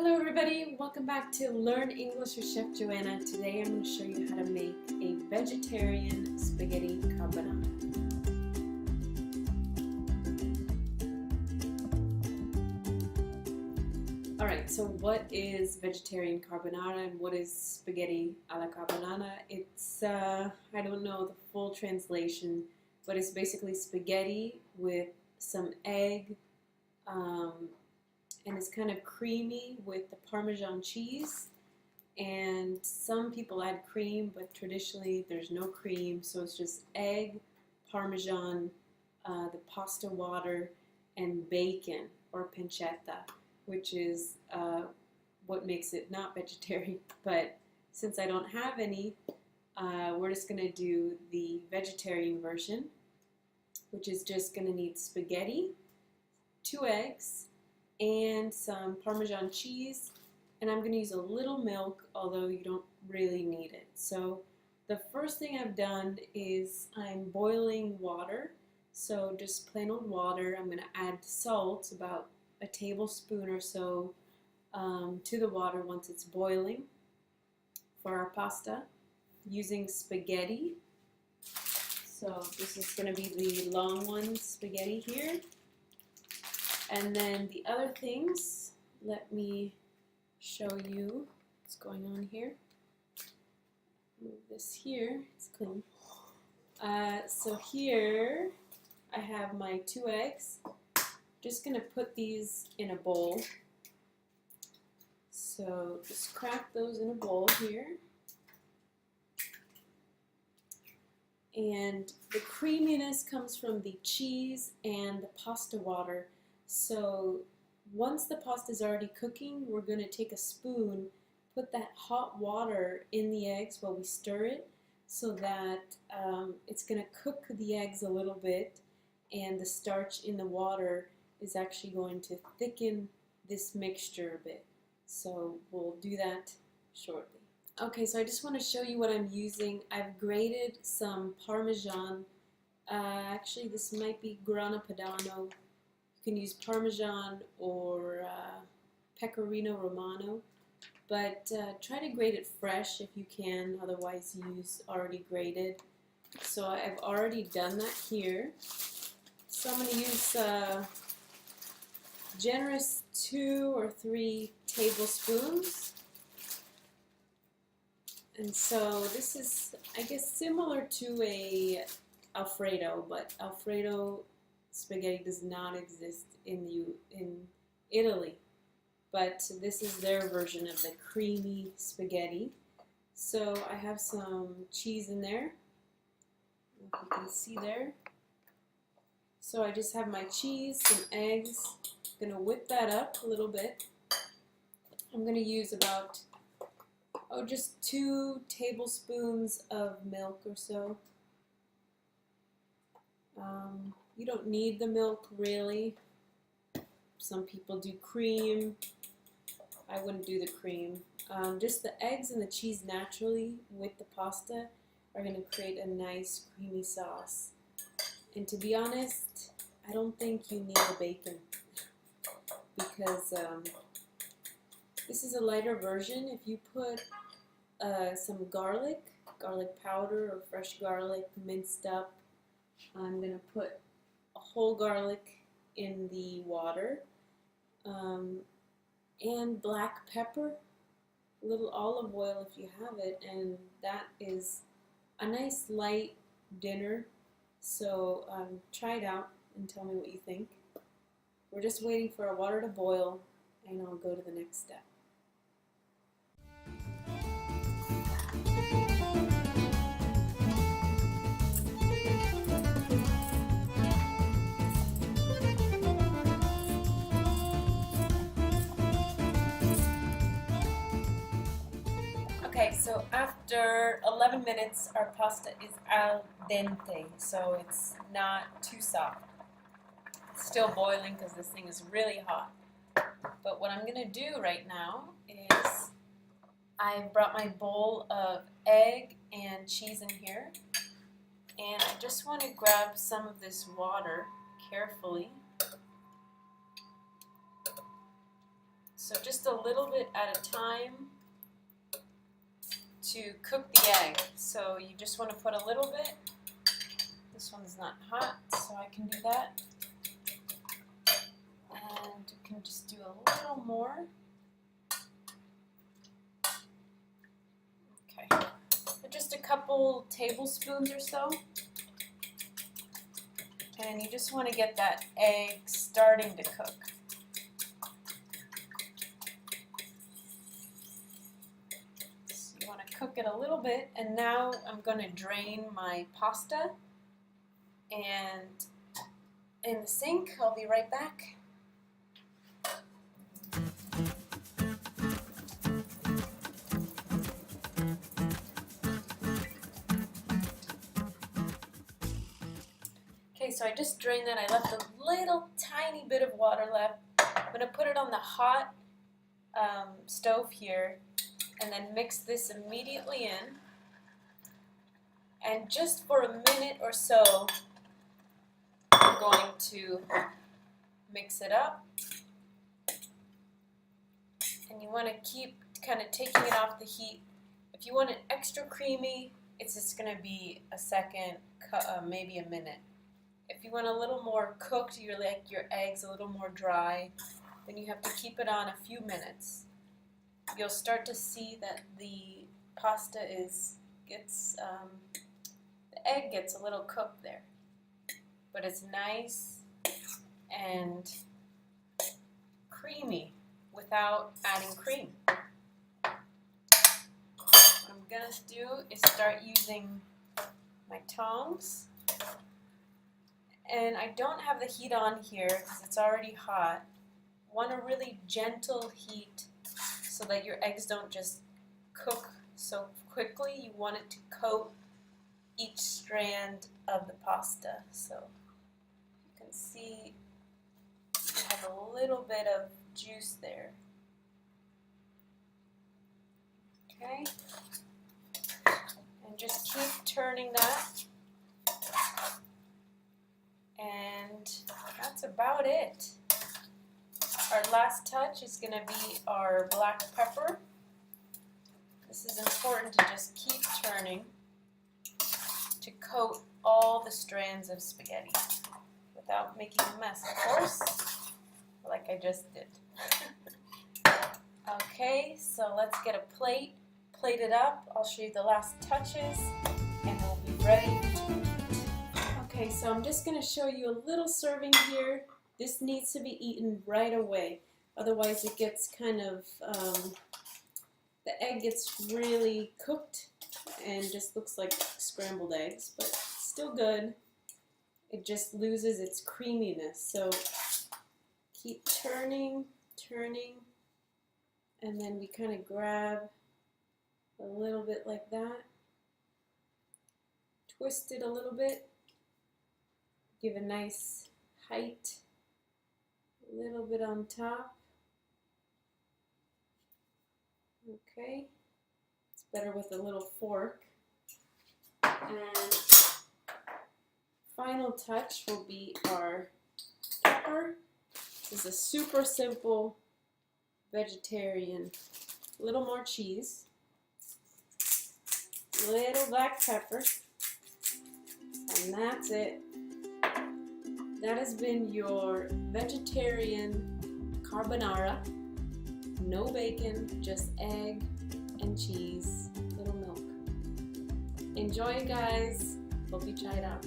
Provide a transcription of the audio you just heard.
Hello everybody, welcome back to Learn English with Chef Joanna. Today I'm going to show you how to make a vegetarian spaghetti carbonara. Alright, so what is vegetarian carbonara and what is spaghetti alla carbonara? It's, I don't know the full translation, but it's basically spaghetti with some egg, and it's kind of creamy with the Parmesan cheese, and some people add cream, but traditionally there's no cream, so it's just egg, Parmesan, the pasta water, and bacon or pancetta, which is what makes it not vegetarian. But since I don't have any, we're just going to do the vegetarian version, which is just going to need spaghetti, 2 eggs, and some Parmesan cheese, and I'm going to use a little milk, although you don't really need it. So the first thing I've done is I'm boiling water, so just plain old water. I'm going to add salt, about a tablespoon or so, to the water once it's boiling for our pasta, using spaghetti. So this is going to be the long one spaghetti here. And then the other things, let me show you what's going on here. Move this here, it's clean. So here I have my 2 eggs. Just going to put these in a bowl. So just crack those in a bowl here. And the creaminess comes from the cheese and the pasta water. So once the pasta is already cooking, we're going to take a spoon, put that hot water in the eggs while we stir it, so that it's going to cook the eggs a little bit, and the starch in the water is actually going to thicken this mixture a bit. So we'll do that shortly. Okay, so I just want to show you what I'm using. I've grated some Parmesan. Actually, this might be Grana Padano. You can use Parmesan or Pecorino Romano, but try to grate it fresh if you can, otherwise use already grated. So I've already done that here. So I'm going to use generous 2 or 3 tablespoons. And so this is, I guess, similar to a Alfredo, but Alfredo spaghetti does not exist in Italy, but this is their version of the creamy spaghetti. So I have some cheese in there, if you can see there. So I just have my cheese, some eggs. I'm going to whip that up a little bit. I'm going to use about, just 2 tablespoons of milk or so. You don't need the milk really. Some people do cream. I wouldn't do the cream. Just the eggs and the cheese naturally with the pasta are going to create a nice creamy sauce. And to be honest, I don't think you need the bacon, because this is a lighter version. If you put some garlic powder or fresh garlic minced up, I'm going to put a whole garlic in the water, and black pepper, a little olive oil if you have it, and that is a nice light dinner. So try it out and tell me what you think. We're just waiting for our water to boil, and I'll go to the next step. Okay, so after 11 minutes, our pasta is al dente, so it's not too soft. It's still boiling because this thing is really hot. But what I'm going to do right now is I brought my bowl of egg and cheese in here, and I just want to grab some of this water carefully So just a little bit at a time to cook the egg. So you just want to put a little bit. This one's not hot, so I can do that. And you can just do a little more. Okay, just a couple tablespoons or so. And you just want to get that egg starting to cook. So you want to cook it a little bit, and now I'm going to drain my pasta. And in the sink, I'll be right back. Okay, so I just drained that. I left a little tiny bit of water left. I'm going to put it on the hot stove here and then mix this immediately in. And just for a minute or so, I'm going to mix it up. And you want to keep kind of taking it off the heat. If you want it extra creamy, it's just going to be a second, maybe a minute. If you want a little more cooked, your eggs a little more dry, then you have to keep it on a few minutes. You'll start to see that the pasta gets the egg gets a little cooked there, but it's nice and creamy without adding cream. What I'm gonna do is start using my tongs. And I don't have the heat on here because it's already hot. Want a really gentle heat so that your eggs don't just cook so quickly. You want it to coat each strand of the pasta. So you can see you have a little bit of juice there. Okay? And just keep turning that. And that's about it. Our last touch is going to be our black pepper. This is important to just keep turning to coat all the strands of spaghetti without making a mess, of course, like I just did. Okay, so let's get a plate, plate it up. I'll show you the last touches, and we'll be ready to eat. Okay, so I'm just going to show you a little serving here. This needs to be eaten right away. Otherwise it gets kind of, the egg gets really cooked and just looks like scrambled eggs, but still good. It just loses its creaminess. So keep turning, and then we kind of grab a little bit like that. Twist it a little bit. Give a nice height, a little bit on top. Okay, it's better with a little fork. And final touch will be our pepper. This is a super simple vegetarian. A little more cheese, little black pepper, and that's it. That has been your vegetarian carbonara. No bacon, just egg and cheese, little milk. Enjoy, guys. Hope you try it out.